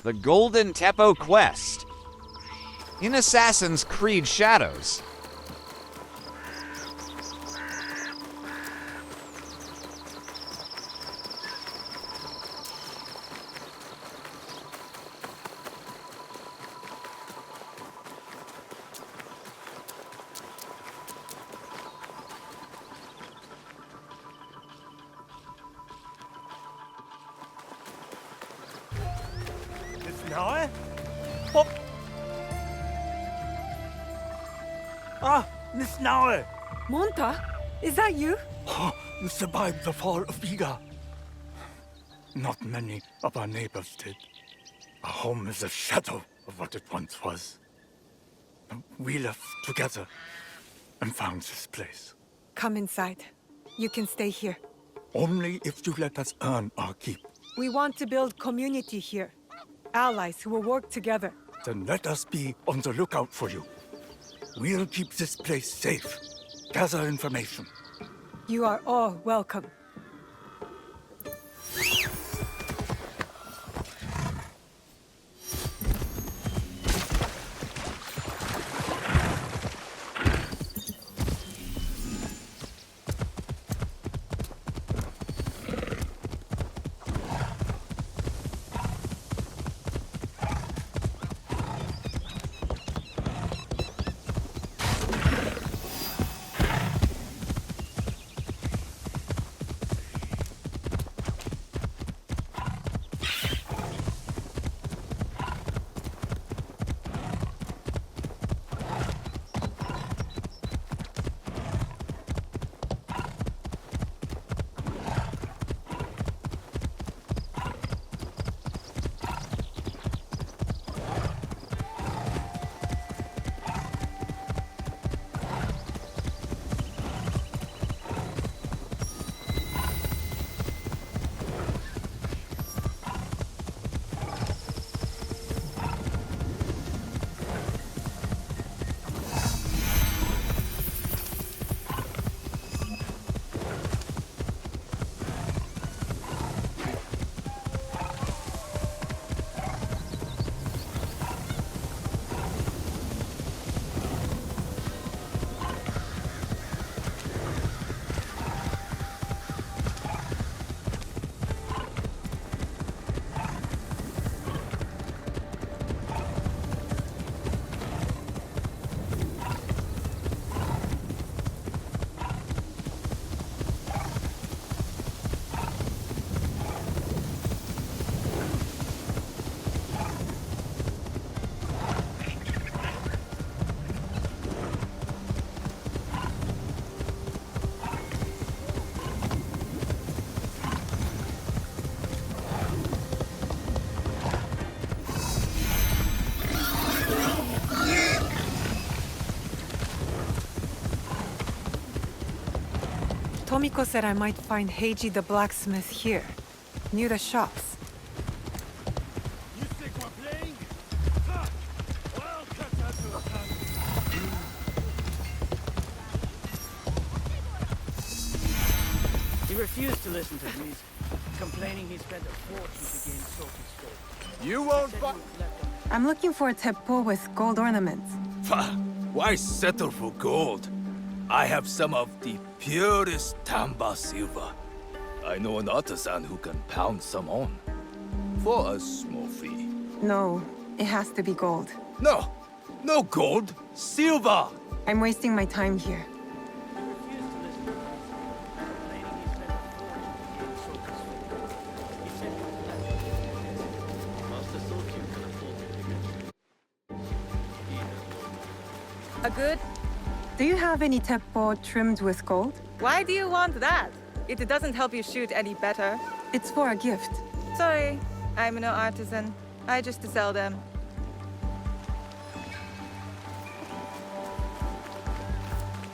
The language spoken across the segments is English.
The Golden Teppo Quest. In Assassin's Creed Shadows. Now, oh. Ah, Miss Naue! Monta? Is that you? Oh, you survived the fall of Iga. Not many of our neighbors did. Our home is a shadow of what it once was. We left together and found this place. Come inside. You can stay here. Only if you let us earn our keep. We want to build community here. Allies who will work together. Then let us be on the lookout for you. We'll keep this place safe. Gather information. You are all welcome. Tomiko said I might find Heiji the blacksmith here, near the shops. You think we're playing? Ha! Well, cut out your tongue. He refused to listen to reason, complaining he spent a fortune to gain Sophie's faith. You won't I'm looking for a teppo with gold ornaments. Why settle for gold? I have some of the purest Tamba silver. I know an artisan who can pound some on. For a small fee. No, it has to be gold. No! No gold! Silver! I'm wasting my time here. A good? Do you have any teppo trimmed with gold? Why do you want that? It doesn't help you shoot any better. It's for a gift. Sorry, I'm no artisan. I just sell them.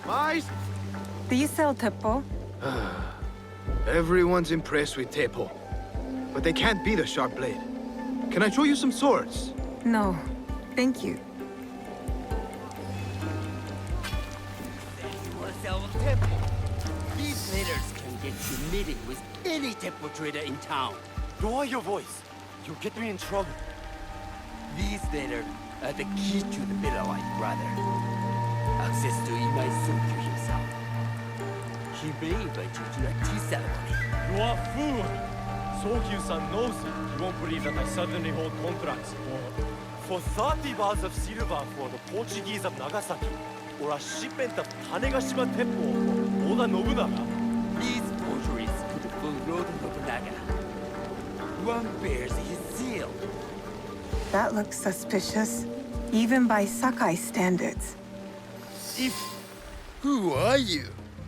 Mice? Do you sell teppo? Everyone's impressed with Teppo, but they can't beat a sharp blade. Can I show you some swords? No, thank you. These traders can get you meeting with any Teppo trader in town. Lower your voice. You'll get me in trouble. These letters are the key to the Middle-Earth, brother. Access to Imai Sokyu himself. He may invite you to a tea ceremony. You are fool! Sokyu-san knows it. He won't believe that I suddenly hold contracts for 30 bars of silver for the Portuguese of Nagasaki, or a shipment of Tanegashima Teppo for Oda Nobunaga. These forgeries could fool Lord Nobunaga. One bears his seal. That looks suspicious, even by Sakai standards. Who are you?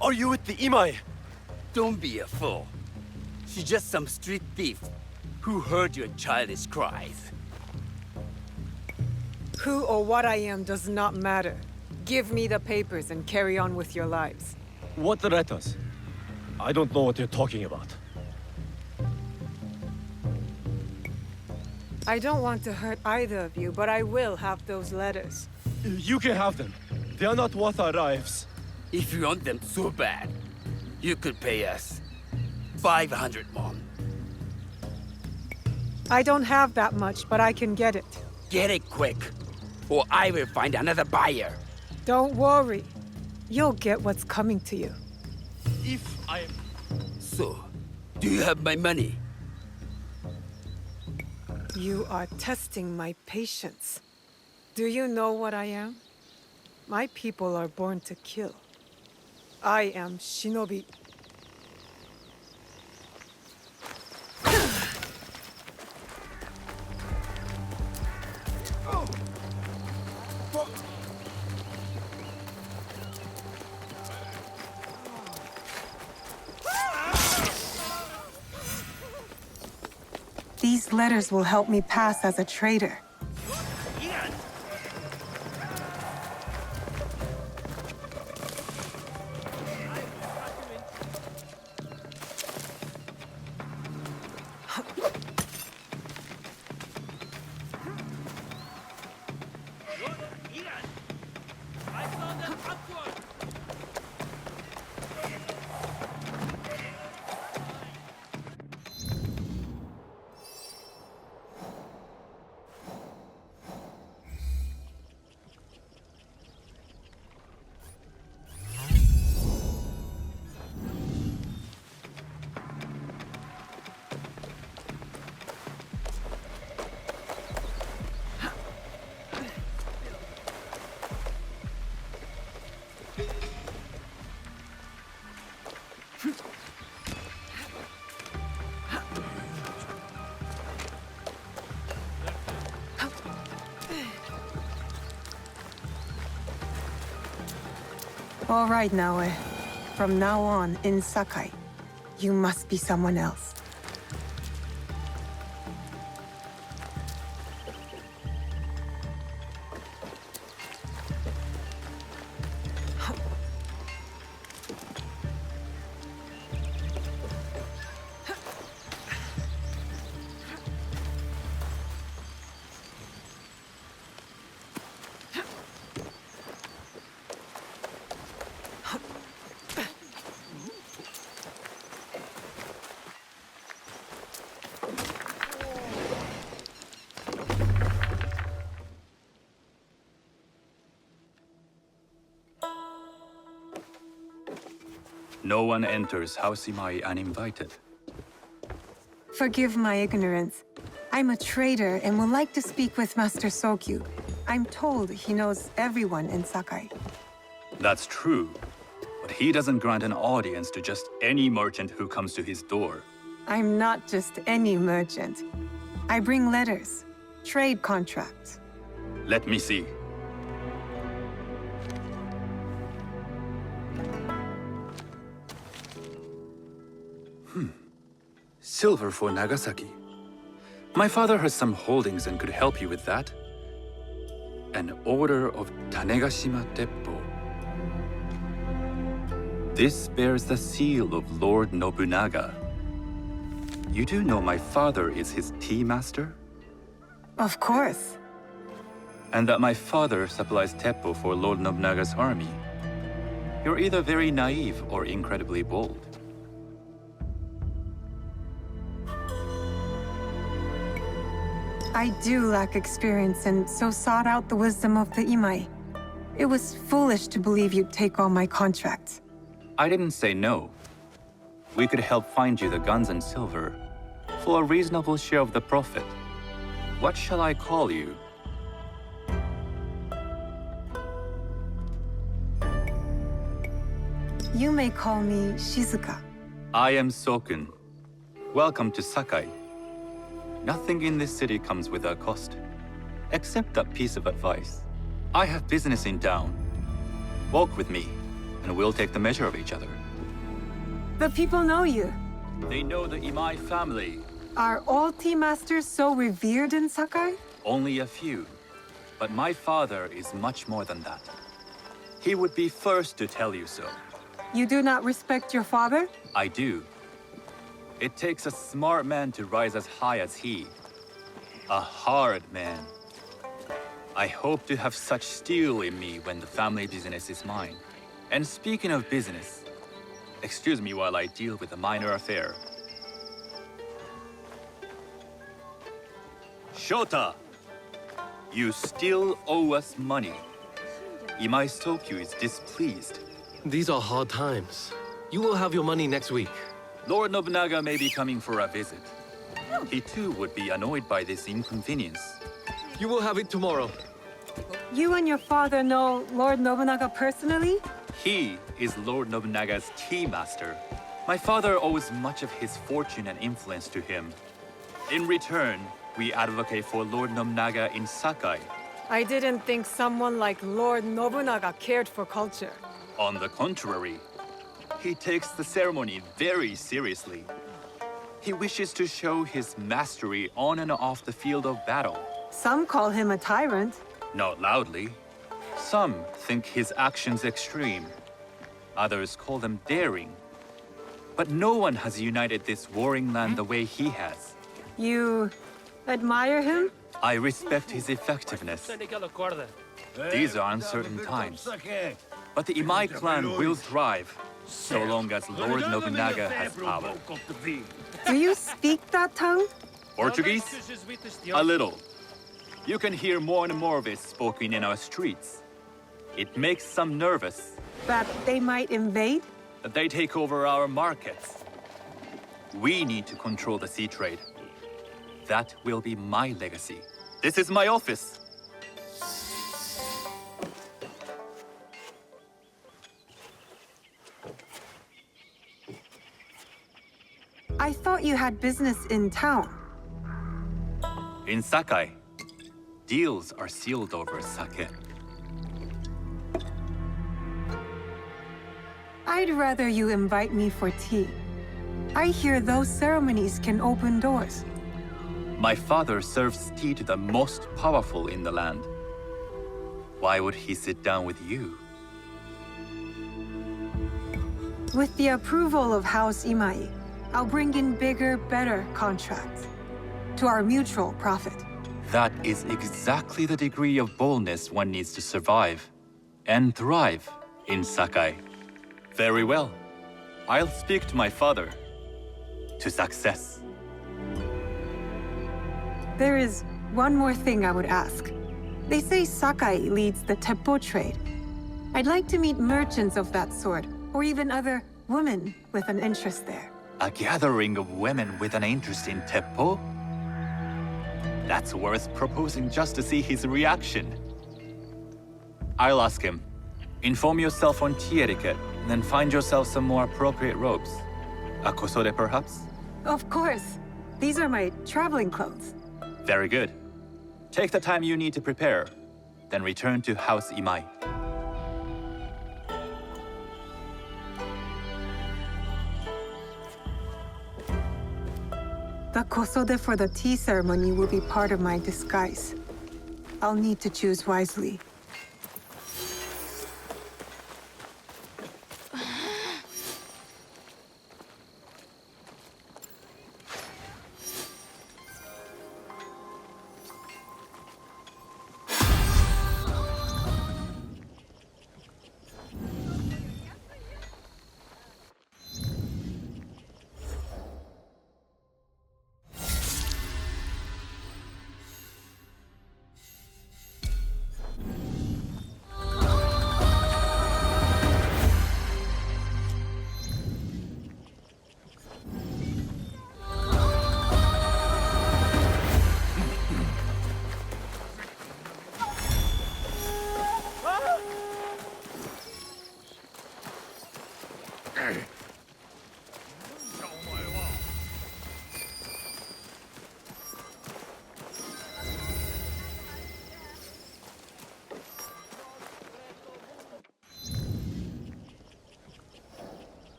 Are you with the Imai? Don't be a fool. She's just some street thief who heard your childish cries. Who or what I am does not matter. Give me the papers and carry on with your lives. What letters? I don't know what you're talking about. I don't want to hurt either of you, but I will have those letters. You can have them. They are not worth our lives. If you want them so bad, you could pay us 500 won. I don't have that much, but I can get it. Get it quick, or I will find another buyer. Don't worry. You'll get what's coming to you. If I am... So, do you have my money? You are testing my patience. Do you know what I am? My people are born to kill. I am Shinobi. These letters will help me pass as a traitor. All right, Naoe. From now on, in Sakai, you must be someone else. No one enters House Imai uninvited. Forgive my ignorance. I'm a trader and would like to speak with Master Sokyu. I'm told he knows everyone in Sakai. That's true, but he doesn't grant an audience to just any merchant who comes to his door. I'm not just any merchant. I bring letters, trade contracts. Let me see. Silver for Nagasaki. My father has some holdings and could help you with that. An order of Tanegashima Teppo. This bears the seal of Lord Nobunaga. You do know my father is his tea master? Of course. And that my father supplies Teppo for Lord Nobunaga's army. You're either very naive or incredibly bold. I do lack experience and so sought out the wisdom of the Imai. It was foolish to believe you'd take on my contracts. I didn't say no. We could help find you the guns and silver for a reasonable share of the profit. What shall I call you? You may call me Shizuka. I am Sokun. Welcome to Sakai. Nothing in this city comes without cost, except that piece of advice. I have business in town. Walk with me, and we'll take the measure of each other. The people know you. They know the Imai family. Are all tea masters so revered in Sakai? Only a few. But my father is much more than that. He would be first to tell you so. You do not respect your father? I do. It takes a smart man to rise as high as he. A hard man. I hope to have such steel in me when the family business is mine. And speaking of business, excuse me while I deal with a minor affair. Shota! You still owe us money. Imai Sokyu is displeased. These are hard times. You will have your money next week. Lord Nobunaga may be coming for a visit. He too would be annoyed by this inconvenience. You will have it tomorrow. You and your father know Lord Nobunaga personally? He is Lord Nobunaga's tea master. My father owes much of his fortune and influence to him. In return, we advocate for Lord Nobunaga in Sakai. I didn't think someone like Lord Nobunaga cared for culture. On the contrary, he takes the ceremony very seriously. He wishes to show his mastery on and off the field of battle. Some call him a tyrant. Not loudly. Some think his actions extreme. Others call them daring. But no one has united this warring land the way he has. You admire him? I respect his effectiveness. These are uncertain times. But the Imai clan will thrive, so long as Lord Nobunaga has power. Do you speak that tongue? Portuguese? A little. You can hear more and more of it spoken in our streets. It makes some nervous. That they might invade? That they take over our markets. We need to control the sea trade. That will be my legacy. This is my office. I thought you had business in town. In Sakai, deals are sealed over sake. I'd rather you invite me for tea. I hear those ceremonies can open doors. My father serves tea to the most powerful in the land. Why would he sit down with you? With the approval of House Imai, I'll bring in bigger, better contracts. To our mutual profit. That is exactly the degree of boldness one needs to survive and thrive in Sakai. Very well. I'll speak to my father. To success. There is one more thing I would ask. They say Sakai leads the Teppo trade. I'd like to meet merchants of that sort, or even other women with an interest there. A gathering of women with an interest in Teppo? That's worth proposing just to see his reaction. I'll ask him. Inform yourself on tea etiquette, then find yourself some more appropriate robes. A Kosode, perhaps? Of course. These are my traveling clothes. Very good. Take the time you need to prepare, then return to House Imai. The Kosode for the tea ceremony will be part of my disguise. I'll need to choose wisely.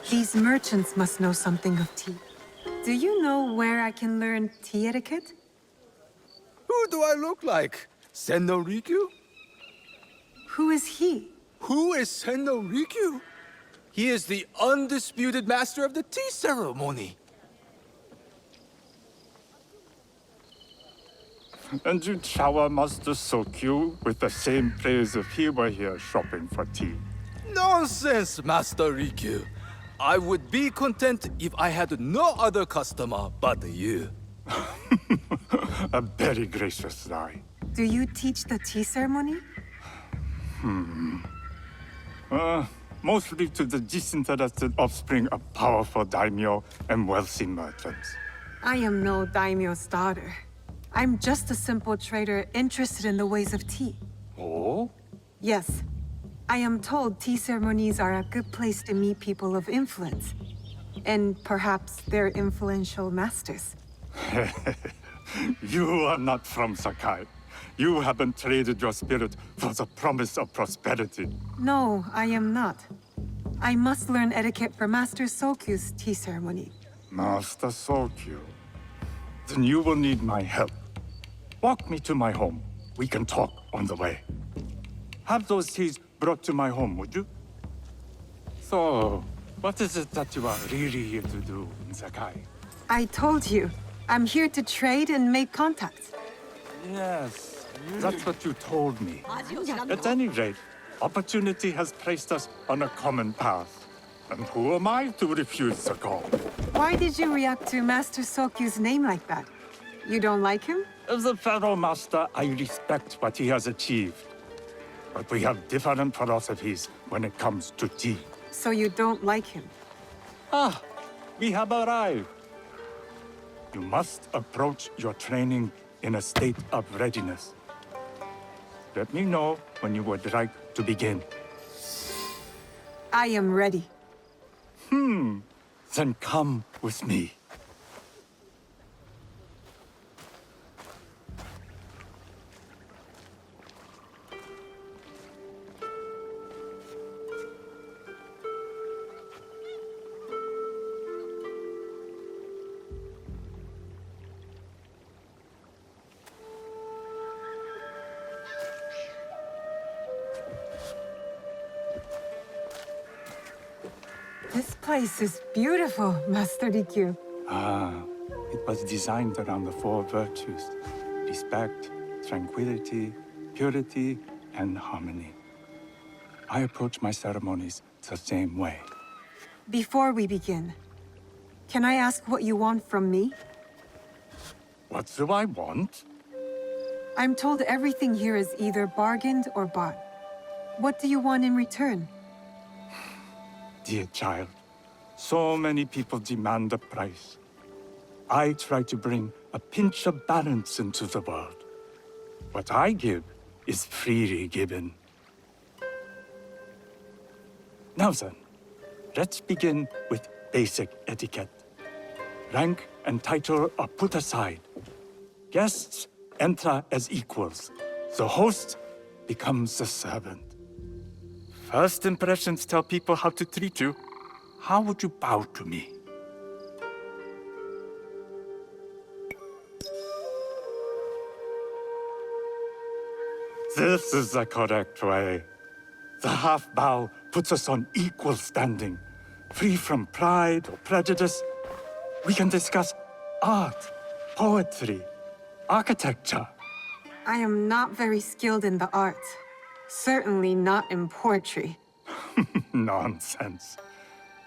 These merchants must know something of tea. Do you know where I can learn tea etiquette? Who do I look like? Senno Rikyu? Who is he? Who is Senno Rikyu? He is the undisputed master of the tea ceremony. And you shower Master Sokyu with the same praise if he were here shopping for tea. Nonsense, Master Rikyu. I would be content if I had no other customer but you. A very gracious lie. Do you teach the tea ceremony? Mostly to the disinterested offspring of powerful daimyo and wealthy merchants. I am no daimyo's daughter. I'm just a simple trader interested in the ways of tea. Oh? Yes. I am told tea ceremonies are a good place to meet people of influence. And perhaps their influential masters. You are not from Sakai. You haven't traded your spirit for the promise of prosperity. No, I am not. I must learn etiquette for Master Sokyu's tea ceremony. Master Sokyu. Then you will need my help. Walk me to my home. We can talk on the way. Have those teas brought to my home, would you? So, what is it that you are really here to do in Sakai? I told you, I'm here to trade and make contacts. Yes, that's what you told me. At any rate, opportunity has placed us on a common path. And who am I to refuse the call? Why did you react to Master Sokyu's name like that? You don't like him? As a fellow master, I respect what he has achieved. But we have different philosophies when it comes to tea. So you don't like him? Ah, we have arrived. You must approach your training in a state of readiness. Let me know when you would like to begin. I am ready. Then come with me. This place is beautiful, Master Rikyu. It was designed around the four virtues: respect, tranquility, purity, and harmony. I approach my ceremonies the same way. Before we begin, can I ask what you want from me? What do I want? I'm told everything here is either bargained or bought. What do you want in return? Dear child, so many people demand a price. I try to bring a pinch of balance into the world. What I give is freely given. Now then, let's begin with basic etiquette. Rank and title are put aside. Guests enter as equals. The host becomes the servant. First impressions tell people how to treat you. How would you bow to me? This is the correct way. The half bow puts us on equal standing, free from pride or prejudice. We can discuss art, poetry, architecture. I am not very skilled in the arts. Certainly not in poetry. Nonsense.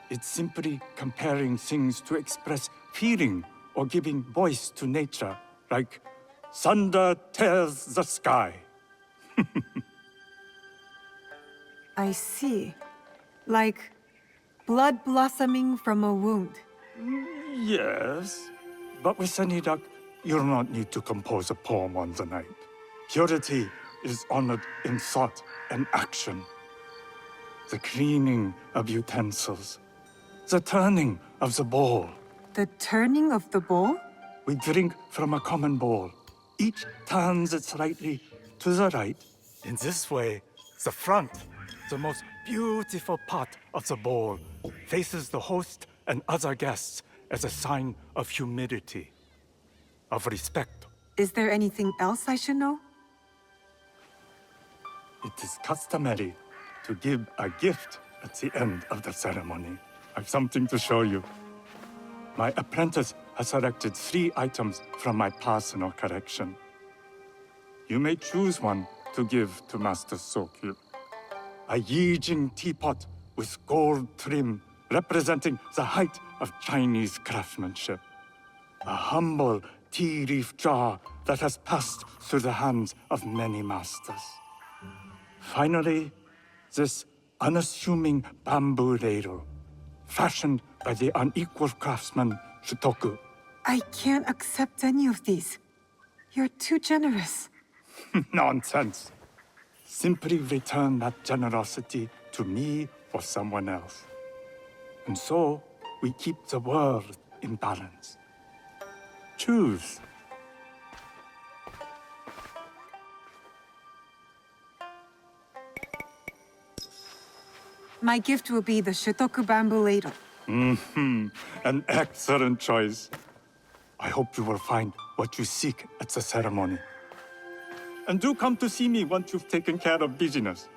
It's simply comparing things to express feeling or giving voice to nature, like thunder tears the sky. I see. Like blood blossoming from a wound. Yes, but with any luck, you'll not need to compose a poem on the night. Purity is honored in thought and action. The cleaning of utensils, the turning of the bowl. The turning of the bowl? We drink from a common bowl. Each turns it slightly to the right. In this way, the front The most beautiful part of the bowl faces the host and other guests as a sign of humility, of respect. Is there anything else I should know? It is customary to give a gift at the end of the ceremony. I've something to show you. My apprentice has selected 3 items from my personal collection. You may choose one to give to Master Sokyu. A Yijing teapot with gold trim representing the height of Chinese craftsmanship. A humble tea leaf jar that has passed through the hands of many masters. Finally, this unassuming bamboo ladle, fashioned by the unequal craftsman Shutoku. I can't accept any of these. You're too generous. Nonsense. Simply return that generosity to me or someone else. And so, we keep the world in balance. Choose. My gift will be the Shutoku bamboo ladle. An excellent choice. I hope you will find what you seek at the ceremony. And do come to see me once you've taken care of business.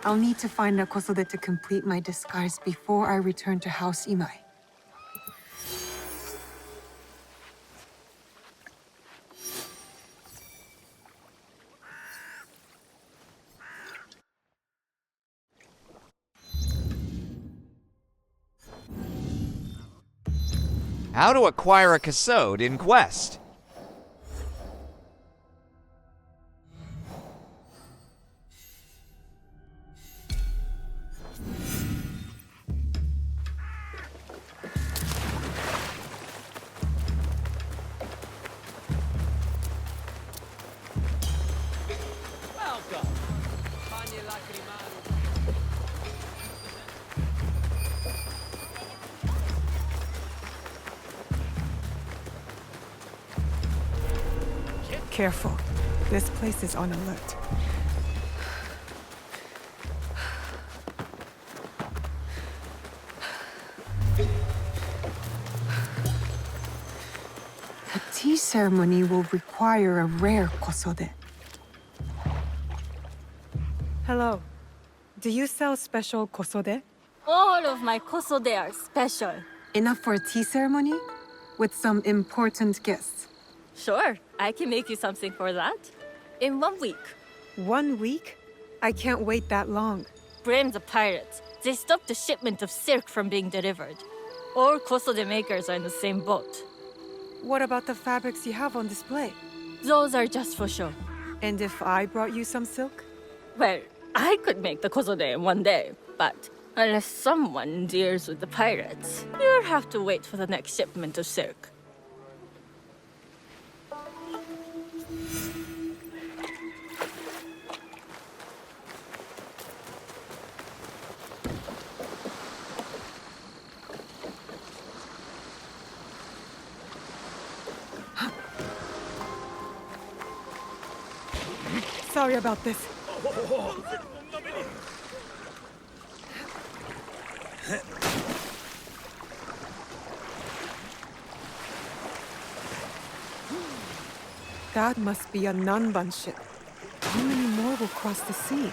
I'll need to find a Kosode to complete my disguise before I return to House Imai. How to acquire a Kosode in Quest. Welcome. Pani lacrimale. Careful. This place is on alert. A tea ceremony will require a rare Kosode. Hello. Do you sell special Kosode? All of my Kosode are special. Enough for a tea ceremony? With some important guests. Sure, I can make you something for that. In 1 week. 1 week? I can't wait that long. Blame the pirates. They stopped the shipment of silk from being delivered. All Kosode makers are in the same boat. What about the fabrics you have on display? Those are just for show. And if I brought you some silk? Well, I could make the Kosode in 1 day, but unless someone deals with the pirates, you'll have to wait for the next shipment of silk. Sorry about this. That must be a Nanban ship. How many more will cross the sea?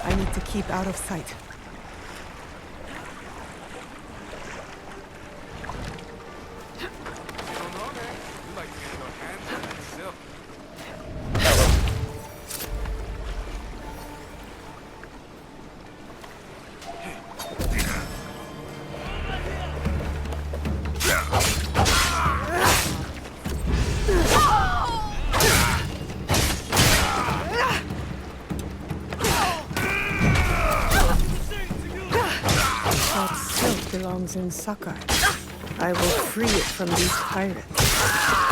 I need to keep out of sight. That silk belongs in Sakai. I will free it from these pirates.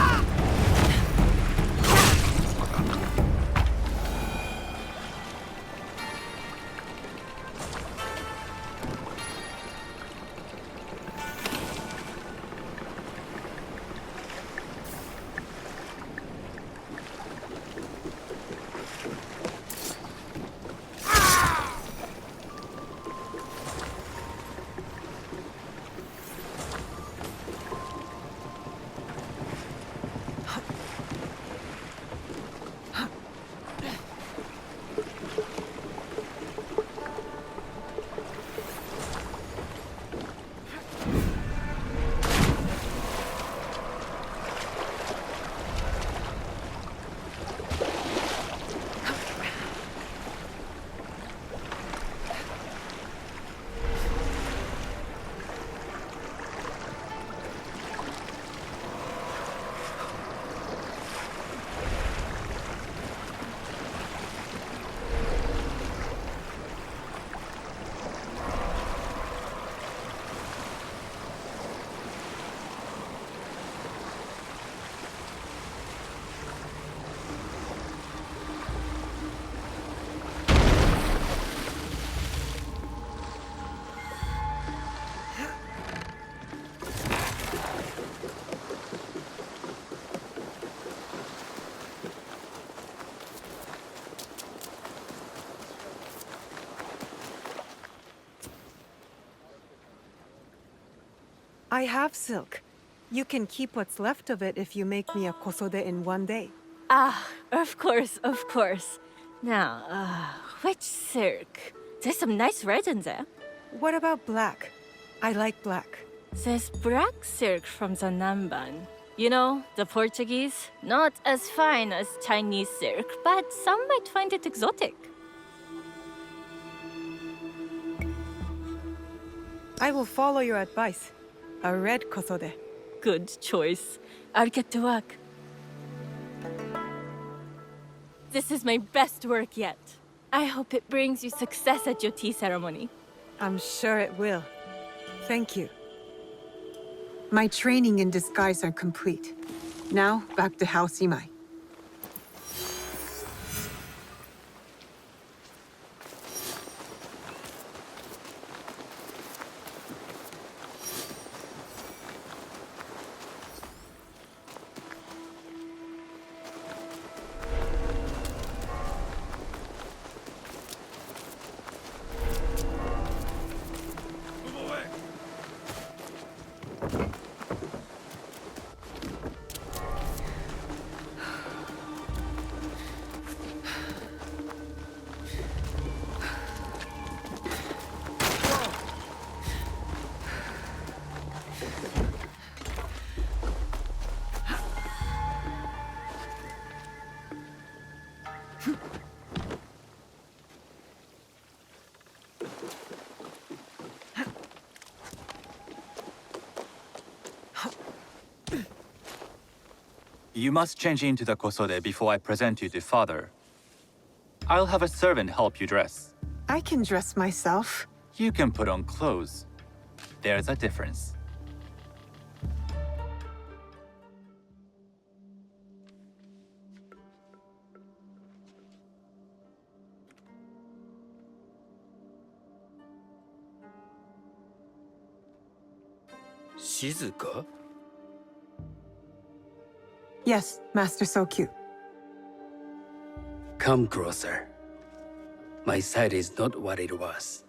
I have silk. You can keep what's left of it if you make me a kosode in one day. Ah, of course, of course. Now, which silk? There's some nice red in there. What about black? I like black. There's black silk from the Namban. You know, the Portuguese. Not as fine as Chinese silk, but some might find it exotic. I will follow your advice. A red kosode. Good choice. I'll get to work. This is my best work yet. I hope it brings you success at your tea ceremony. I'm sure it will. Thank you. My training in disguise are complete. Now, back to House Imai. You must change into the Kosode before I present you to father. I'll have a servant help you dress. I can dress myself. You can put on clothes. There's a difference. Shizuka? Yes, Master Sokyu. Come closer. My sight is not what it was,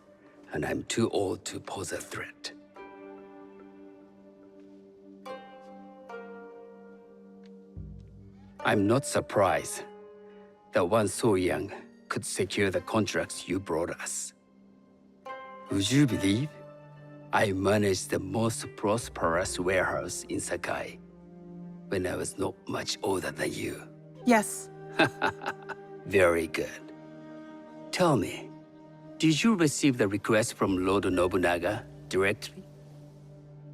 and I'm too old to pose a threat. I'm not surprised that one so young could secure the contracts you brought us. Would you believe I managed the most prosperous warehouse in Sakai when I was not much older than you? Yes. Very good. Tell me, did you receive the request from Lord Nobunaga directly?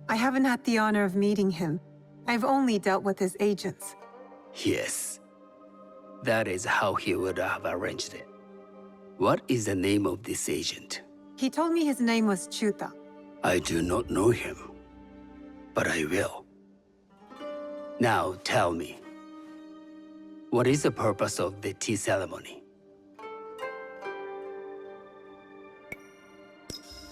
I haven't had the honor of meeting him. I've only dealt with his agents. Yes. That is how he would have arranged it. What is the name of this agent? He told me his name was Chuta. I do not know him, but I will. Now tell me, what is the purpose of the tea ceremony?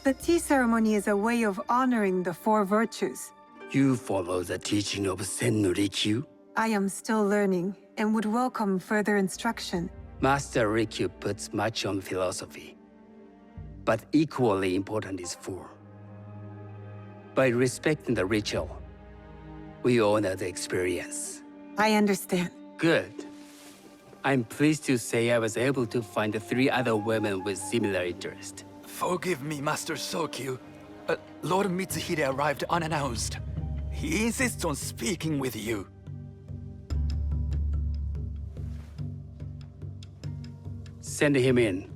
The tea ceremony is a way of honoring the four virtues. You follow the teaching of Senno Rikyu? I am still learning and would welcome further instruction. Master Rikyu puts much on philosophy, but equally important is four. By respecting the ritual, we honor the experience. I understand. Good. I'm pleased to say I was able to find 3 other women with similar interest. Forgive me, Master Sokyu. Lord Mitsuhide arrived unannounced. He insists on speaking with you. Send him in.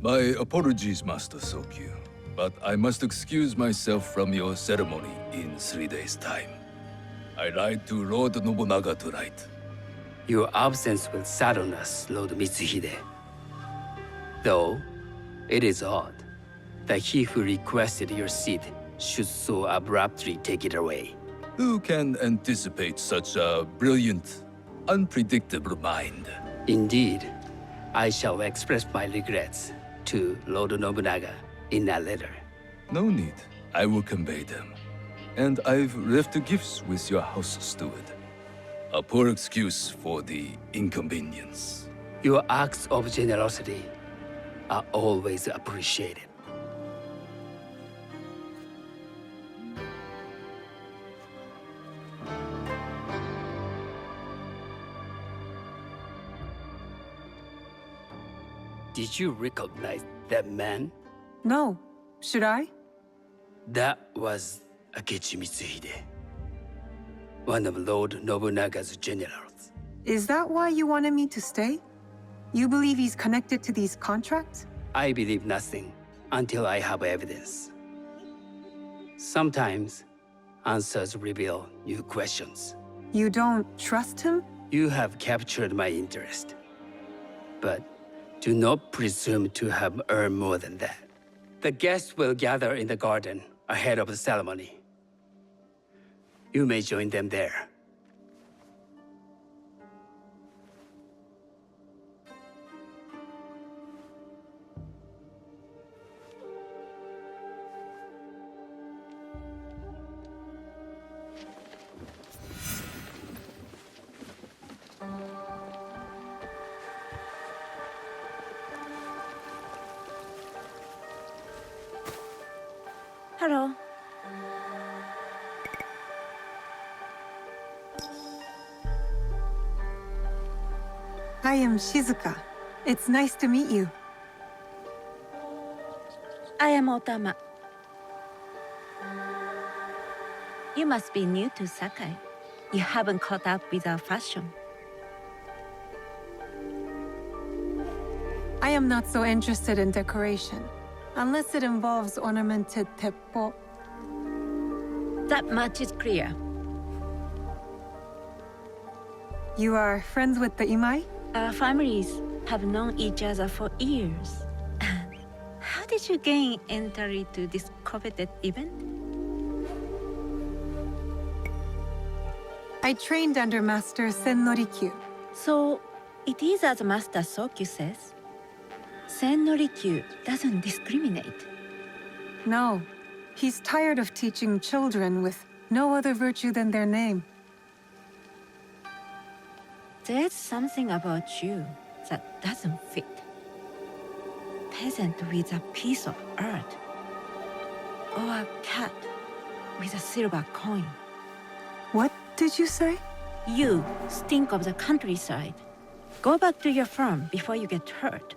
My apologies, Master Sokyu, but I must excuse myself from your ceremony in 3 days' time. I ride to Lord Nobunaga tonight. Your absence will sadden us, Lord Mitsuhide. Though, it is odd that he who requested your seat should so abruptly take it away. Who can anticipate such a brilliant, unpredictable mind? Indeed, I shall express my regrets to Lord Nobunaga in a letter. No need. I will convey them. And I've left the gifts with your house steward. A poor excuse for the inconvenience. Your acts of generosity are always appreciated. Did you recognize that man? No. Should I? That was Akechi Mitsuhide, one of Lord Nobunaga's generals. Is that why you wanted me to stay? You believe he's connected to these contracts? I believe nothing until I have evidence. Sometimes, answers reveal new questions. You don't trust him? You have captured my interest. But do not presume to have earned more than that. The guests will gather in the garden ahead of the ceremony. You may join them there. Hello. I am Shizuka. It's nice to meet you. I am Otama. You must be new to Sakai. You haven't caught up with our fashion. I am not so interested in decoration, unless it involves ornamented teppo. That much is clear. You are friends with the Imai? Our families have known each other for years. How did you gain entry to this coveted event? I trained under Master Senno Rikyu. So, it is as Master Sokyu says. Senno Rikyu doesn't discriminate. No, he's tired of teaching children with no other virtue than their name. There's something about you that doesn't fit. Peasant with a piece of earth. Or a cat with a silver coin. What did you say? You stink of the countryside. Go back to your farm before you get hurt.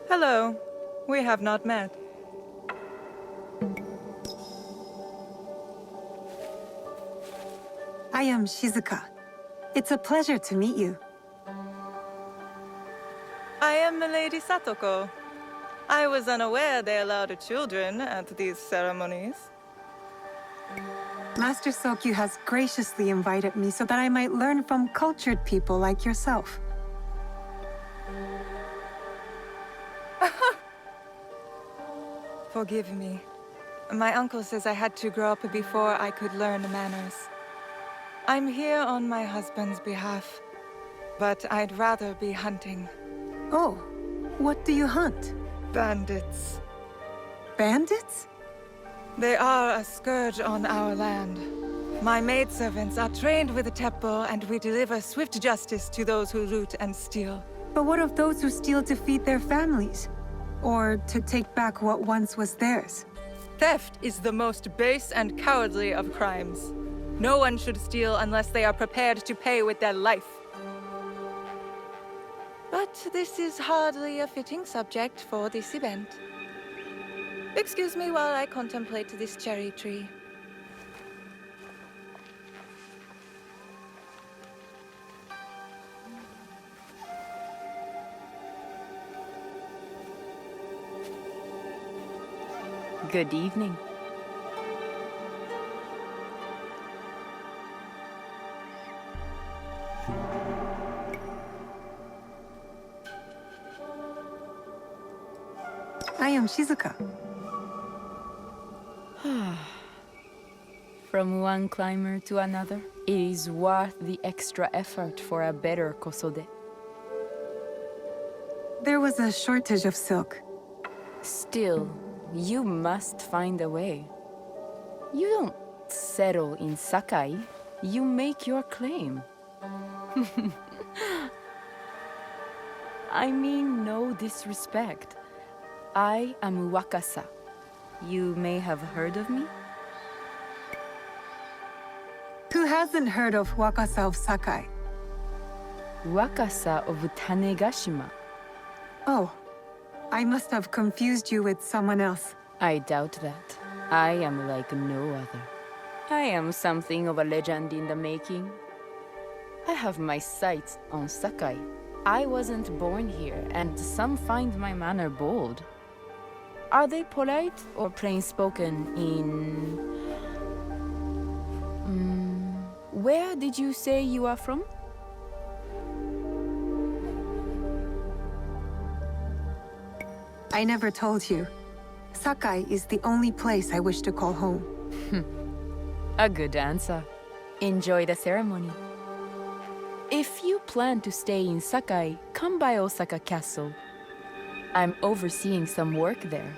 Hello. We have not met. I am Shizuka. It's a pleasure to meet you. I am Milady Satoko. I was unaware they allowed children at these ceremonies. Master Sokyu has graciously invited me so that I might learn from cultured people like yourself. Forgive me. My uncle says I had to grow up before I could learn manners. I'm here on my husband's behalf, but I'd rather be hunting. Oh, what do you hunt? Bandits. Bandits? They are a scourge on our land. My maidservants are trained with the Teppo, and we deliver swift justice to those who loot and steal. But what of those who steal to feed their families? Or to take back what once was theirs? Theft is the most base and cowardly of crimes. No one should steal unless they are prepared to pay with their life. But this is hardly a fitting subject for this event. Excuse me while I contemplate this cherry tree. Good evening. I am Shizuka. From one climber to another, it is worth the extra effort for a better Kosode. There was a shortage of silk. Still, you must find a way. You don't settle in Sakai, you make your claim. I mean no disrespect. I am Wakasa. You may have heard of me? Who hasn't heard of Wakasa of Sakai? Wakasa of Tanegashima. Oh, I must have confused you with someone else. I doubt that. I am like no other. I am something of a legend in the making. I have my sights on Sakai. I wasn't born here, and some find my manner bold. Are they polite or plain-spoken in... where did you say you are from? I never told you. Sakai is the only place I wish to call home. A good answer. Enjoy the ceremony. If you plan to stay in Sakai, come by Osaka Castle. I'm overseeing some work there.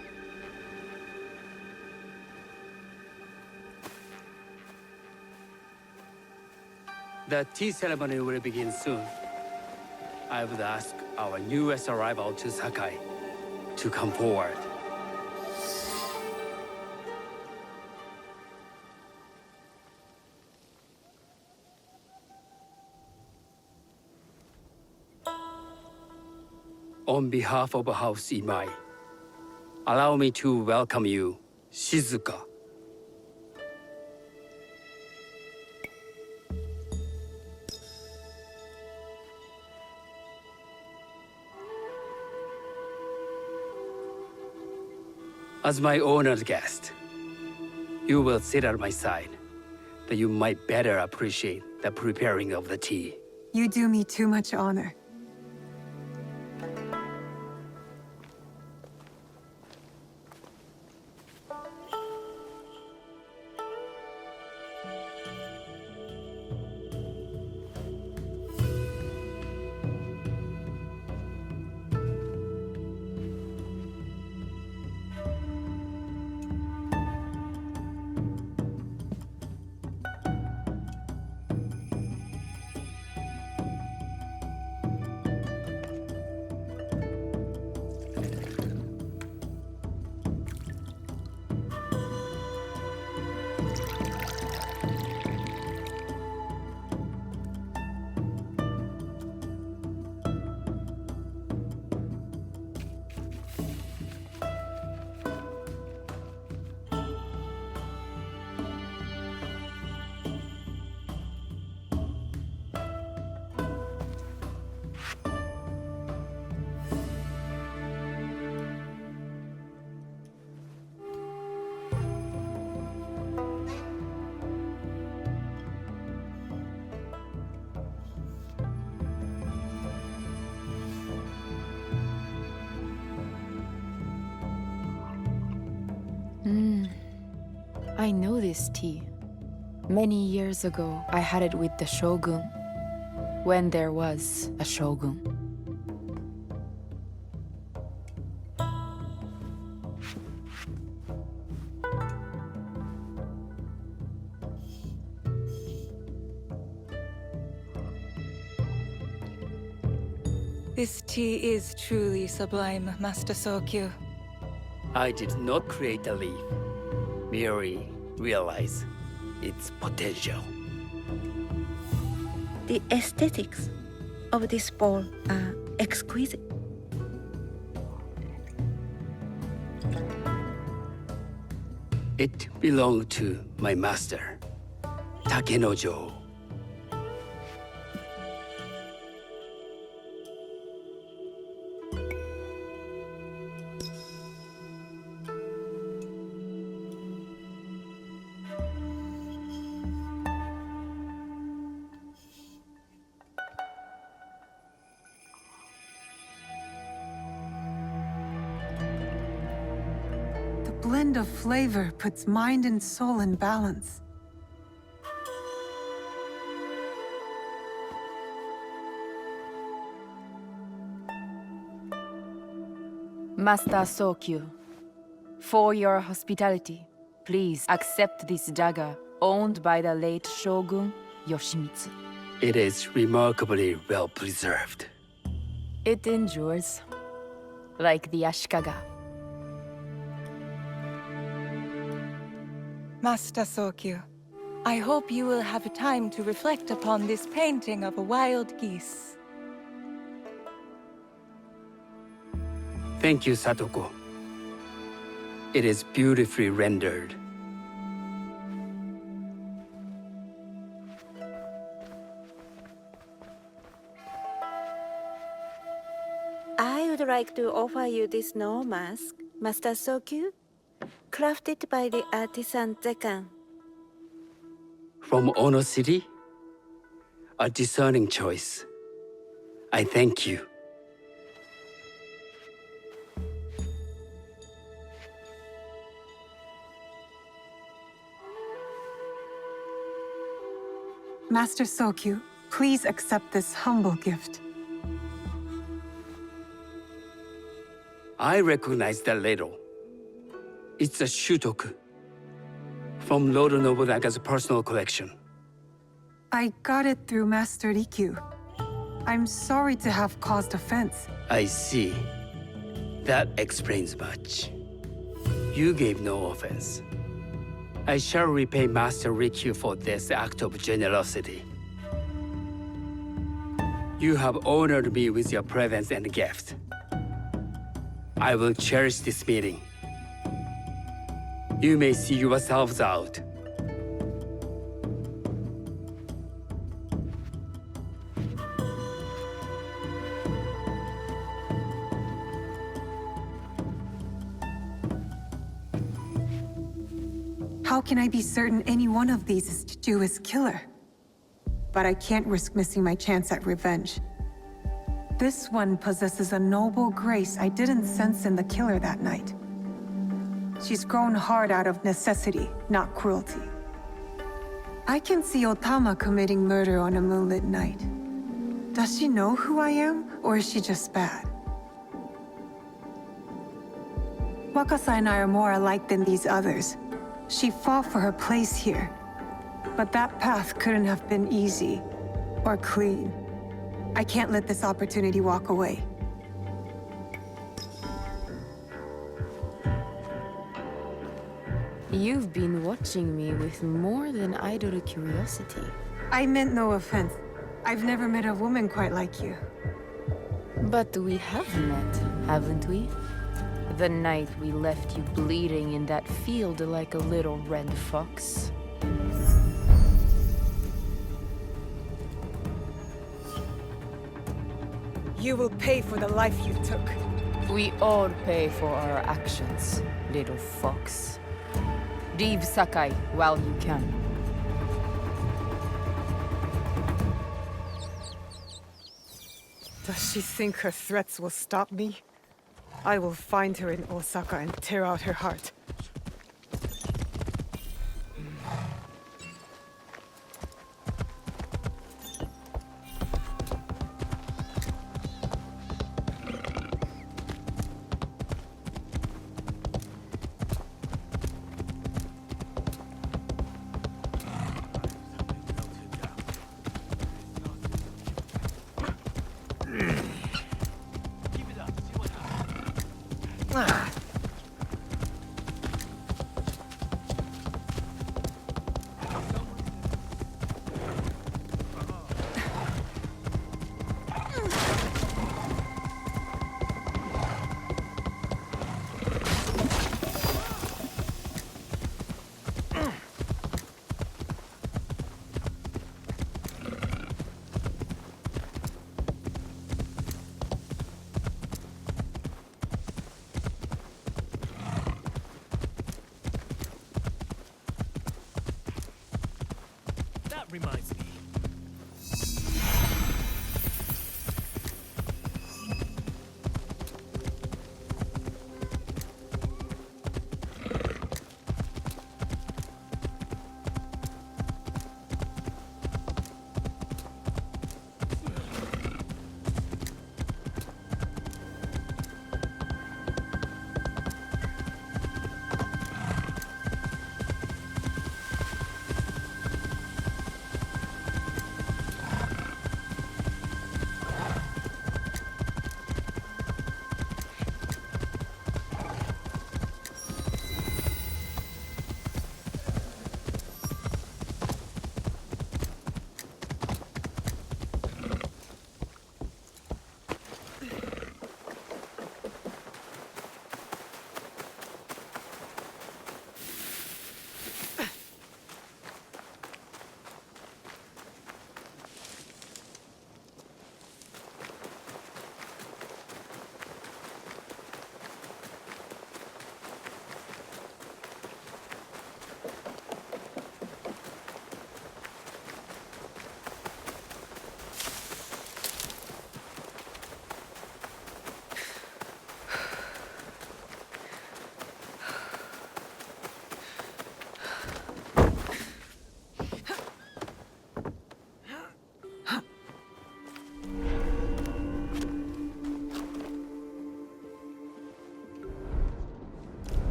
The tea ceremony will begin soon. I would ask our newest arrival to Sakai to come forward. On behalf of House Imai, allow me to welcome you, Shizuka. As my honored guest, you will sit at my side, that you might better appreciate the preparing of the tea. You do me too much honor. I know this tea. Many years ago, I had it with the shogun. When there was a shogun. This tea is truly sublime, Master Sokyu. I did not create a leaf, merely realize its potential. The aesthetics of this bowl are exquisite. It belonged to my master, Takenojo. The blend of flavor puts mind and soul in balance. Master Sokyu, for your hospitality, please accept this dagger owned by the late Shogun Yoshimitsu. It is remarkably well preserved. It endures, like the Ashikaga. Master Sokyu, I hope you will have time to reflect upon this painting of a wild geese. Thank you, Satoko. It is beautifully rendered. I would like to offer you this snow mask, Master Sokyu, crafted by the artisan Zekan. From Ono City? A discerning choice. I thank you. Master Sokyu, please accept this humble gift. I recognize that ladle. It's a shutoku from Lord Nobunaga's personal collection. I got it through Master Rikyu. I'm sorry to have caused offense. I see. That explains much. You gave no offense. I shall repay Master Rikyu for this act of generosity. You have honored me with your presence and gift. I will cherish this meeting. You may see yourselves out. How can I be certain any one of these is Chichu's killer? But I can't risk missing my chance at revenge. This one possesses a noble grace I didn't sense in the killer that night. She's grown hard out of necessity, not cruelty. I can see Otama committing murder on a moonlit night. Does she know who I am, or is she just bad? Wakasa and I are more alike than these others. She fought for her place here. But that path couldn't have been easy, or clean. I can't let this opportunity walk away. You've been watching me with more than idle curiosity. I meant no offense. I've never met a woman quite like you. But we have met, haven't we? The night we left you bleeding in that field like a little red fox. You will pay for the life you took. We all pay for our actions, little fox. Leave Sakai while you can. Does she think her threats will stop me? I will find her in Osaka and tear out her heart. reminds me.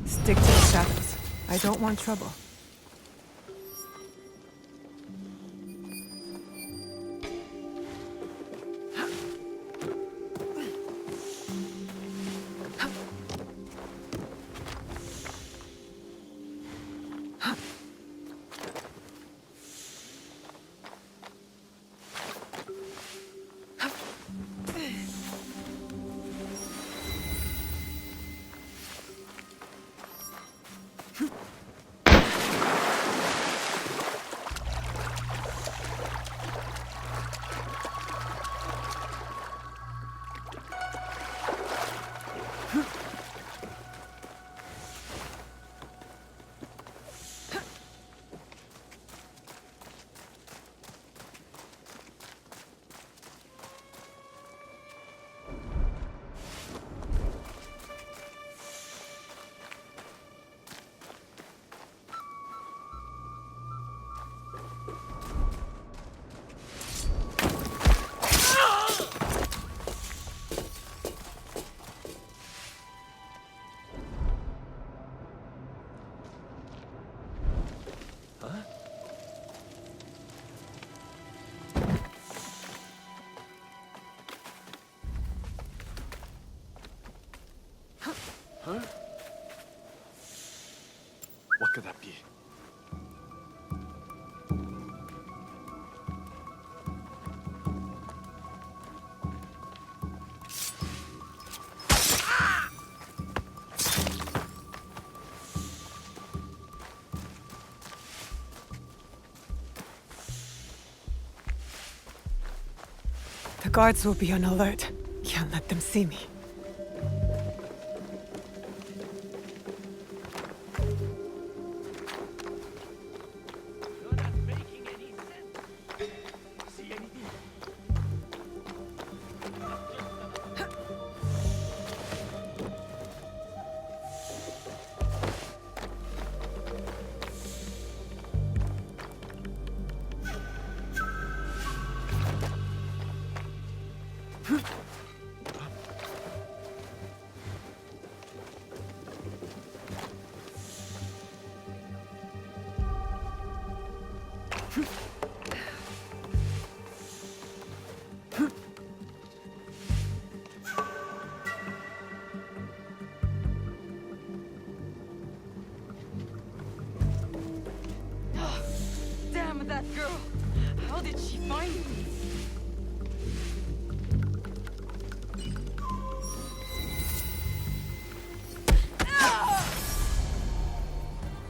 Stick to the shadows. I don't want trouble. Huh? What could that be? The guards will be on alert. Can't let them see me. Damn that girl! How did she find me?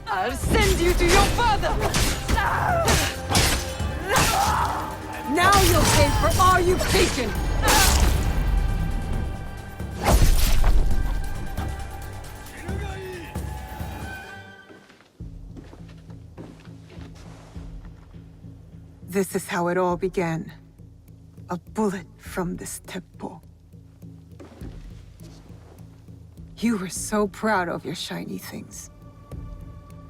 I'll send you to your father! Now you'll pay for all you've taken! This is how it all began. A bullet from this Teppo. You were so proud of your shiny things.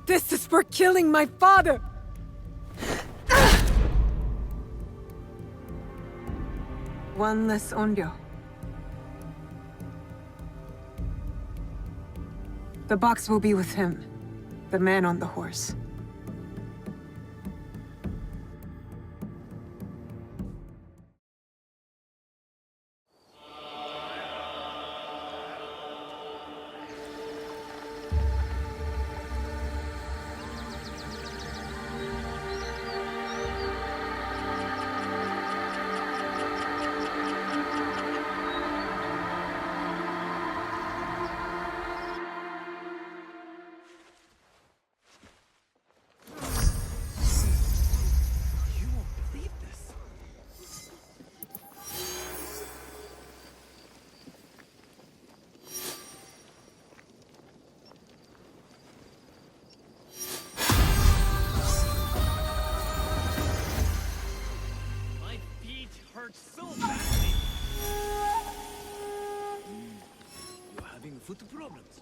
This is for killing my father! One less Onryo. The box will be with him, the man on the horse. So badly. You're having foot problems.